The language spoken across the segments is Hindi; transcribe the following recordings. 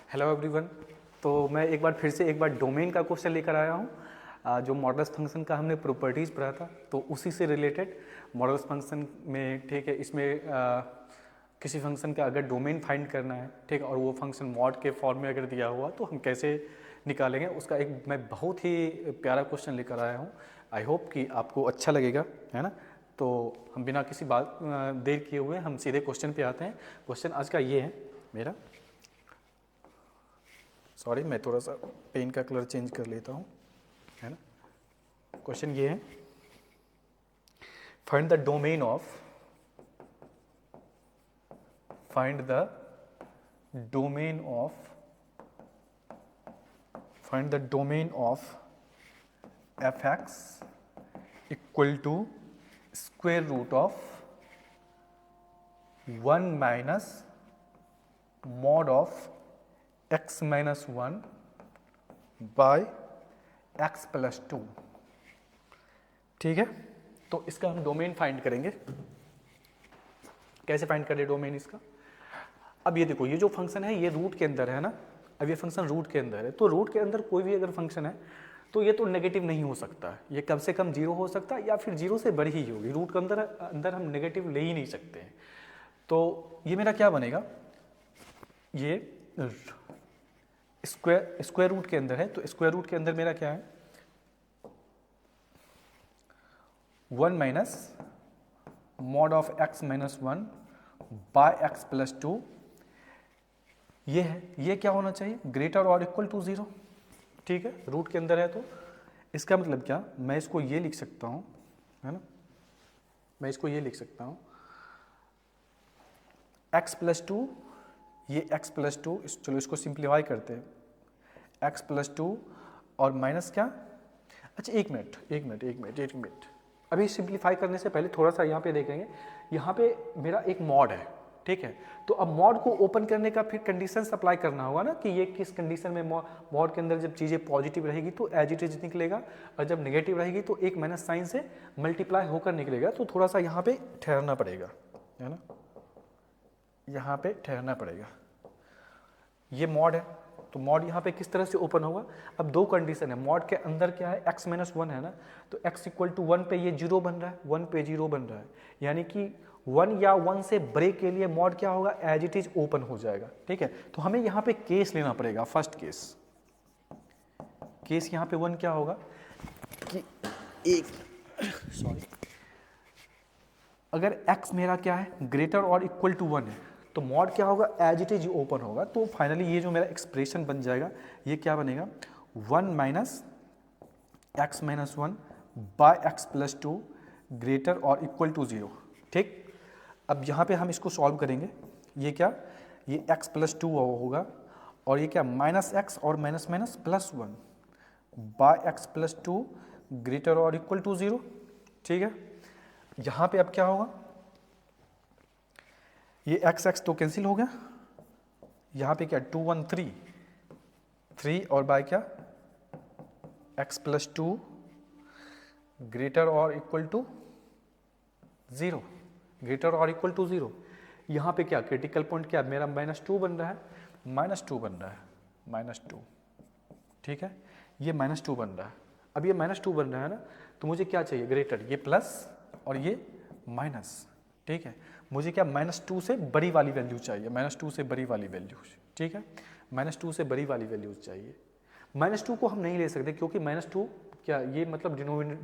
Hello everyone. तो मैं एक बार डोमेन का क्वेश्चन लेकर आया हूँ। जो मॉडल्स फंक्शन का हमने प्रॉपर्टीज़ पढ़ा था तो उसी से रिलेटेड मॉडल्स फंक्शन में, ठीक है, इसमें किसी फंक्शन का अगर डोमेन फाइंड करना है, ठीक है, और वो फंक्शन मॉड के फॉर्म में अगर दिया हुआ तो हम कैसे निकालेंगे, उसका एक मैं बहुत ही प्यारा क्वेश्चन लेकर आया हूँ। आई होप कि आपको अच्छा लगेगा, है ना। तो हम बिना किसी बात देर किए हुए हम सीधे क्वेश्चन पे आते हैं। क्वेश्चन आज का ये है मेरा, सॉरी मैं थोड़ा सा पेन का कलर चेंज कर लेता हूँ, है ना। क्वेश्चन ये है, find the domain of find the domain of fx equal to square root of 1 minus mod of x minus 1 by x plus 2। ठीक है, तो इसका हम डोमेन फाइंड करेंगे। कैसे फाइंड करें डोमेन इसका? अब ये देखो, ये जो फंक्शन है ये रूट के अंदर है ना। अब ये फंक्शन रूट के अंदर है, तो रूट के अंदर कोई भी अगर फंक्शन है तो ये तो नेगेटिव नहीं हो सकता है, ये कम से कम जीरो हो सकता है या फिर जीरो से बड़ी ही होगी। रूट के अंदर हम नेगेटिव ले ही नहीं सकते हैं। तो ये मेरा क्या बनेगा, ये स्क्वायर रूट के अंदर है, तो स्क्वायर रूट के अंदर मेरा क्या है, 1 minus mod of x minus 1 by x plus 2। ये है, ये क्या होना चाहिए, ग्रेटर और इक्वल टू 0। ठीक है, रूट के अंदर है तो इसका मतलब क्या, मैं इसको ये लिख सकता हूँ, है ना, मैं इसको ये लिख सकता हूँ x प्लस 2, ये x प्लस 2, चलो इसको सिंप्लीफाई करते हैं, x प्लस 2 और माइनस क्या, अच्छा एक मिनट, अभी सिंप्लीफाई करने से पहले थोड़ा सा यहाँ पे देखेंगे। यहाँ पे मेरा एक मॉड है, ठीक है, तो अब मॉड को ओपन करने का फिर कंडीशन अप्लाई करना होगा ना, कि ये किस कंडीशन में, मॉड के अंदर जब चीज़ें पॉजिटिव रहेगी तो एज इट इज निकलेगा, और जब नेगेटिव रहेगी तो एक माइनस साइन से मल्टीप्लाई होकर निकलेगा। तो थोड़ा सा यहाँ पे ठहरना पड़ेगा, है ना, यहाँ पे ठहरना पड़ेगा। ये मॉड है तो मॉड यहाँ पे किस तरह से ओपन होगा। अब दो कंडीशन है, मॉड के अंदर क्या है, x माइनस 1 है ना, तो x इक्वल टू 1 पे ये 0 बन रहा है, 1 पे 0 बन रहा है, यानी कि 1 या 1 से बड़े के लिए मॉड क्या होगा, एज इट इज ओपन हो जाएगा। ठीक है, तो हमें यहाँ पे केस लेना पड़ेगा। फर्स्ट केस यहाँ पे 1 क्या होगा कि अगर x मेरा क्या है, ग्रेटर और इक्वल टू 1 है, तो मॉड क्या होगा, एज इट इज ओपन होगा। तो फाइनली ये जो मेरा एक्सप्रेशन बन जाएगा, ये क्या बनेगा, 1 minus x minus 1 by x plus 2 greater और इक्वल टू 0। ठीक, अब यहाँ पे हम इसको सॉल्व करेंगे। ये क्या, ये x प्लस 2 होगा, और ये क्या, माइनस एक्स और minus minus plus 1 by x plus 2 greater और इक्वल टू 0। ठीक है, यहाँ पे अब क्या होगा, ये x तो कैंसिल हो गया, यहाँ पे क्या 2 1 3 और बाय क्या x प्लस 2 ग्रेटर और इक्वल टू 0, ग्रेटर और इक्वल टू 0। यहाँ पे क्या क्रिटिकल पॉइंट क्या मेरा -2 बन रहा है, -2। ठीक है, ये -2 बन रहा है। अब ये -2 बन रहा है ना, तो मुझे क्या चाहिए, ग्रेटर, ये प्लस और ये माइनस। ठीक है, मुझे क्या -2 से बड़ी वाली वैल्यू चाहिए, -2 से बड़ी वाली वैल्यू। ठीक है, -2 से बड़ी वाली वैल्यू चाहिए। -2 को हम नहीं ले सकते क्योंकि -2 क्या, ये मतलब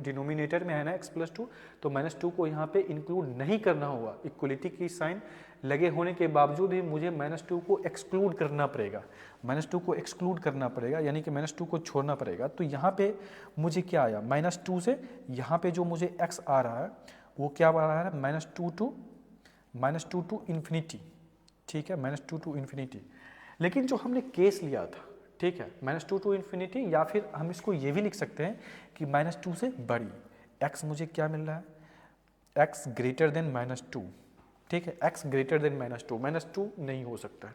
डिनोमिनेटर में है ना x प्लस 2, तो -2 को यहाँ पे इंक्लूड नहीं करना होगा। इक्वलिटी की साइन लगे होने के बावजूद ही मुझे -2 को एक्सक्लूड करना पड़ेगा, -2 को एक्सक्लूड करना पड़ेगा, यानी कि -2 को छोड़ना पड़ेगा। तो यहाँ पे मुझे क्या आया, -2 से यहाँ पे जो मुझे x आ रहा है वो क्या आ रहा है, -2 टू इन्फिनिटी। ठीक है, -2 टू इन्फिनिटी। लेकिन जो हमने केस लिया था, ठीक है, -2 टू इन्फिनिटी, या फिर हम इसको ये भी लिख सकते हैं कि -2 से बड़ी। x मुझे क्या मिल रहा है, x ग्रेटर देन -2। ठीक है, x ग्रेटर देन -2 नहीं हो सकता है।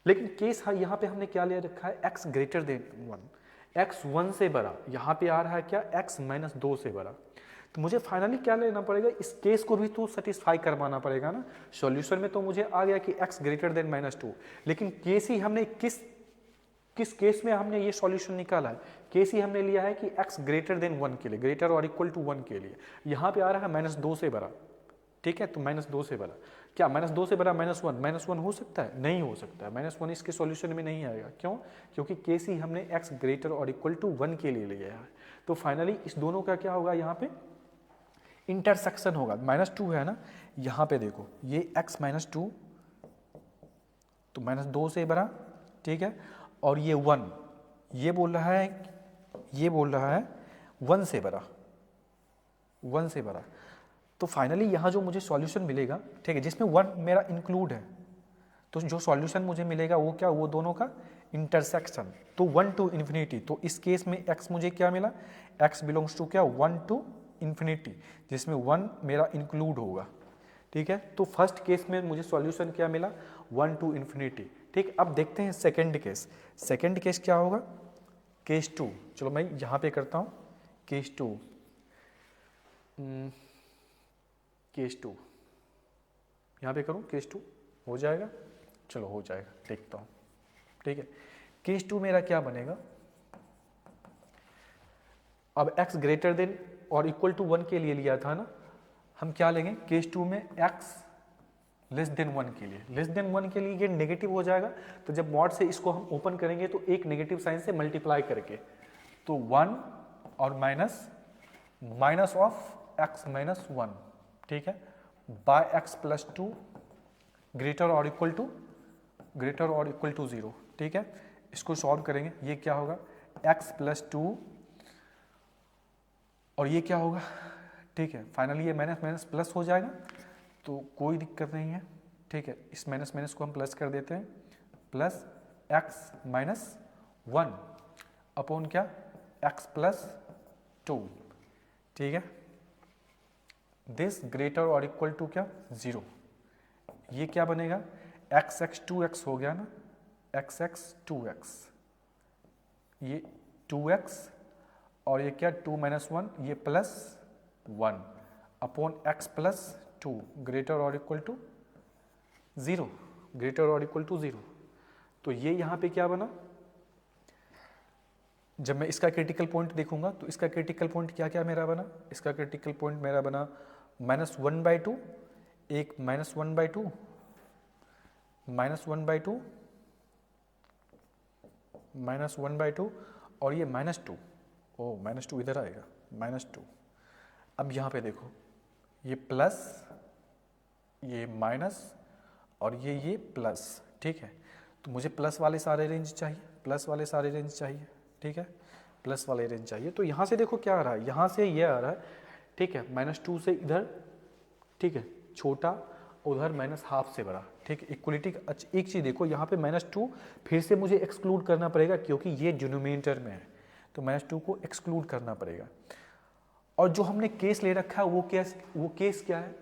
लेकिन केस यहाँ पे हमने क्या ले रखा है, x ग्रेटर देन 1, x 1 से बड़ा, यहाँ पे आ रहा है क्या, x -2 से बड़ा। तो मुझे फाइनली क्या लेना पड़ेगा, इस केस को भी तो सेटिस्फाई करवाना पड़ेगा ना। सॉल्यूशन में तो मुझे आ गया कि x ग्रेटर देन -2, लेकिन केस ही हमने किस किस केस में हमने ये सॉल्यूशन निकाला है, केस ही हमने लिया है कि x ग्रेटर देन 1 के लिए, ग्रेटर और इक्वल टू 1 के लिए। यहाँ पे आ रहा है -2 से बड़ा, ठीक है, तो -2 से बड़ा, क्या -2 से बड़ा -1 हो सकता है? नहीं हो सकता है, -1 इसके सॉल्यूशन में नहीं आएगा। क्यों? क्योंकि केस ही हमने x ग्रेटर और इक्वल टू 1 के लिए लिया है। तो फाइनली इस दोनों का क्या होगा, यहाँ पे इंटरसेक्शन होगा। -2 है ना, यहाँ पे देखो ये x -2 तो -2 से बड़ा, ठीक है, और ये 1, ये बोल रहा है 1 से बड़ा, 1 से बड़ा। तो फाइनली यहाँ जो मुझे सॉल्यूशन मिलेगा, ठीक है, जिसमें 1 मेरा इंक्लूड है, तो जो सॉल्यूशन मुझे मिलेगा वो क्या, वो दोनों का इंटरसेक्शन। तो 1 to इन्फिनिटी, तो इस केस में x मुझे क्या मिला, x बिलोंग्स टू क्या, 1 to इन्फिनिटी, जिसमें 1 मेरा इंक्लूड होगा, ठीक है। तो फर्स्ट केस में मुझे सॉल्यूशन क्या मिला, 1 to इन्फिनिटी, ठीक। अब देखते हैं सेकंड केस। सेकंड केस क्या होगा, केस 2। चलो मैं यहाँ पे करता हूँ केस 2, केस 2 यहाँ पे करूँ, केस 2 हो जाएगा, चलो हो जाएगा, देखता हूँ, ठीक है। केस 2 मेरा क्या बनेगा, अब x ग्रेटर देन और इक्वल टू 1 के लिए लिया था ना, हम क्या लेंगे केस 2 में x लेस देन 1 के लिए, लेस देन 1 के लिए ये नेगेटिव हो जाएगा। तो जब मॉड से इसको हम ओपन करेंगे तो एक नेगेटिव साइन से मल्टीप्लाई करके, तो 1 और माइनस ऑफ x माइनस 1, ठीक है, बाय x प्लस 2 ग्रेटर और इक्वल टू 0, ठीक है। इसको सॉल्व करेंगे, ये क्या होगा x प्लस 2 और ये क्या होगा, ठीक है। फाइनली ये माइनस माइनस प्लस हो जाएगा, तो कोई दिक्कत नहीं है, ठीक है। इस माइनस माइनस को हम प्लस कर देते हैं, प्लस x माइनस 1 अपॉन क्या, x प्लस 2, ठीक है। दिस ग्रेटर और इक्वल टू क्या, 0। ये क्या बनेगा, x 2x हो गया ना, x 2x, ये 2x और ये क्या 2 माइनस 1, ये plus 1 upon x plus 2 greater और इक्वल टू 0, ग्रेटर और इक्वल टू 0। तो ये यहाँ पे क्या बना, जब मैं इसका क्रिटिकल पॉइंट देखूंगा तो इसका क्रिटिकल पॉइंट क्या क्या मेरा बना, इसका क्रिटिकल पॉइंट मेरा बना -1/2, एक -1/2, -1/2, -1/2 और ये -2, ओ -2 इधर आएगा, -2। अब यहाँ पे देखो ये प्लस, ये माइनस और ये प्लस, ठीक है। तो मुझे प्लस वाले सारे रेंज चाहिए, प्लस वाले सारे रेंज चाहिए, ठीक है, प्लस वाले रेंज चाहिए। तो यहाँ से देखो क्या आ रहा है, यहाँ से ये आ रहा है, ठीक है, -2 से इधर, ठीक है, छोटा, उधर -1/2 से बड़ा, ठीक है, इक्वलिटी। अच्छा एक चीज़ देखो, यहाँ पे -2 फिर से मुझे एक्सक्लूड करना पड़ेगा क्योंकि ये डिनोमिनेटर में है, तो -2 को एक्सक्लूड करना पड़ेगा। और जो हमने केस ले रखा है वो केस क्या है,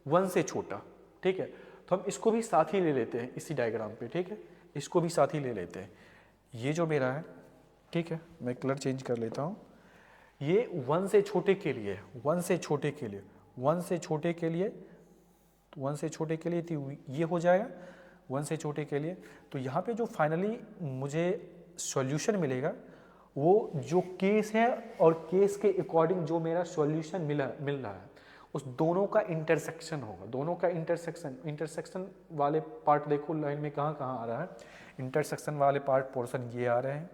1 से छोटा, ठीक है। तो हम इसको भी साथ ही ले लेते हैं इसी डायग्राम पे, ठीक है, इसको भी साथ ही ले लेते हैं। ये जो मेरा है, ठीक है, मैं कलर चेंज कर लेता हूँ, ये 1 से छोटे के लिए, 1 से छोटे के लिए, 1 से छोटे के लिए, 1 से छोटे के लिए तो ये हो जाएगा 1 से छोटे के लिए। तो यहाँ पे जो फाइनली मुझे सॉल्यूशन मिलेगा वो जो केस है और केस के अकॉर्डिंग जो मेरा सॉल्यूशन मिल रहा है उस दोनों का इंटरसेक्शन होगा, दोनों का इंटरसेक्शन वाले पार्ट देखो लाइन में कहाँ कहाँ आ रहा है, इंटरसेक्शन वाले पार्ट पोर्शन ये आ रहे हैं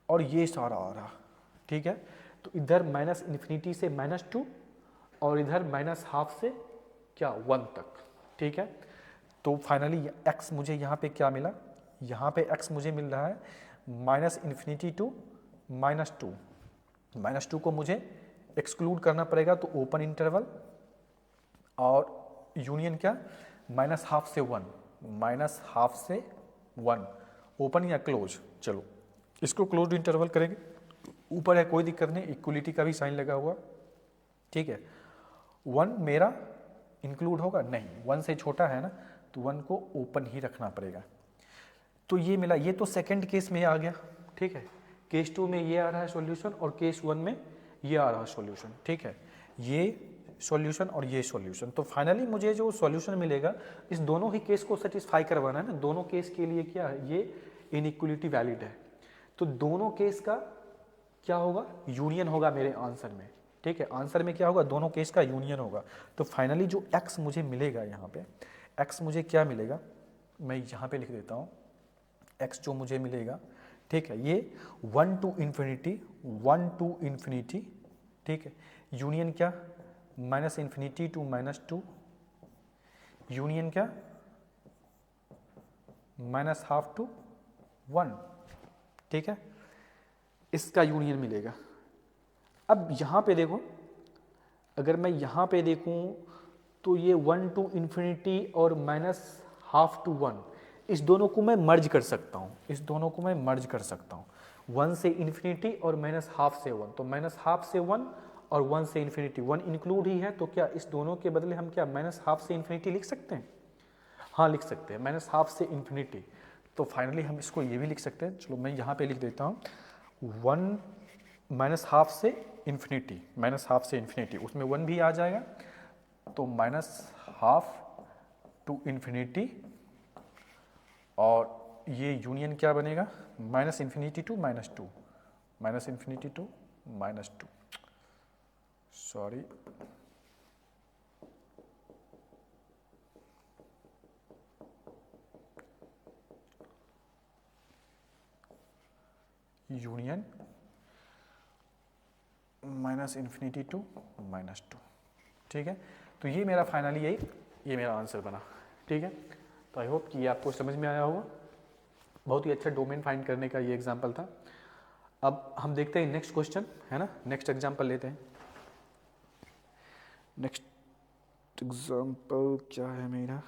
और ये सारा आ रहा, ठीक है। तो इधर -∞ से -2 और इधर -1/2 से क्या 1 तक, ठीक है। तो फाइनली x मुझे यहाँ पे क्या मिला, यहाँ पे x मुझे मिल रहा है -∞ टू -2, -2 को मुझे एक्सक्लूड करना पड़ेगा, तो ओपन इंटरवल और यूनियन क्या -1/2 से 1, -1/2 से 1, ओपन या क्लोज। चलो इसको क्लोज इंटरवल करेंगे, ऊपर है कोई दिक्कत नहीं, इक्वलिटी का भी साइन लगा हुआ, ठीक है। 1 मेरा इंक्लूड होगा नहीं, 1 से छोटा है ना, तो 1 को ओपन ही रखना पड़ेगा। तो ये मिला, ये तो सेकंड केस में आ गया, ठीक है। केस 2 में ये आ रहा है सॉल्यूशन और केस 1 में ये आ रहा है सॉल्यूशन, ठीक है, ये सॉल्यूशन और ये सॉल्यूशन। तो फाइनली मुझे जो सॉल्यूशन मिलेगा इस दोनों ही केस को सेटिस्फाई करवाना है ना, दोनों केस के लिए क्या है, ये इनइक्वलिटी वैलिड है। तो दोनों केस का क्या होगा, यूनियन होगा मेरे आंसर में, ठीक है। आंसर में क्या होगा, दोनों केस का यूनियन होगा। तो फाइनली जो x मुझे मिलेगा यहाँ पे, x मुझे क्या मिलेगा, मैं यहाँ पे लिख देता हूँ, x जो मुझे मिलेगा, ठीक है, ये 1 to infinity, 1 to infinity, ठीक है, यूनियन क्या, minus infinity to minus two, union क्या, माइनस हाफ टू 1, ठीक है, इसका यूनियन मिलेगा। अब यहाँ पे देखो, अगर मैं यहाँ पे देखूँ तो ये 1 to infinity और माइनस हाफ टू 1, इस दोनों को मैं मर्ज कर सकता हूँ, इस दोनों को मैं मर्ज कर सकता हूँ, 1 से इन्फिनिटी और माइनस हाफ से 1, तो माइनस हाफ से 1 और 1 से इन्फिनिटी, 1 इंक्लूड ही है, तो क्या इस दोनों के बदले हम क्या माइनस हाफ से इन्फिनिटी लिख सकते हैं? हाँ लिख सकते हैं, माइनस हाफ से इन्फिनिटी। तो फाइनली हम इसको ये भी लिख सकते हैं, चलो मैं यहाँ पे लिख देता हूँ 1 माइनस हाफ से इन्फिनिटी, माइनस हाफ से इन्फिनिटी, उसमें 1 भी आ जाएगा, तो माइनस हाफ टू इन्फिनिटी, और ये यूनियन क्या बनेगा, minus infinity to minus two, minus infinity to minus two, sorry, union minus infinity to minus two, ठीक है। तो ये मेरा फाइनली ये मेरा आंसर बना, ठीक है। तो आई होप कि ये आपको समझ में आया होगा। बहुत ही अच्छा डोमेन फाइंड करने का ये एग्जाम्पल था। अब हम देखते हैं नेक्स्ट क्वेश्चन, है ना, नेक्स्ट एग्जाम्पल लेते हैं। नेक्स्ट एग्जाम्पल क्या है मेरा,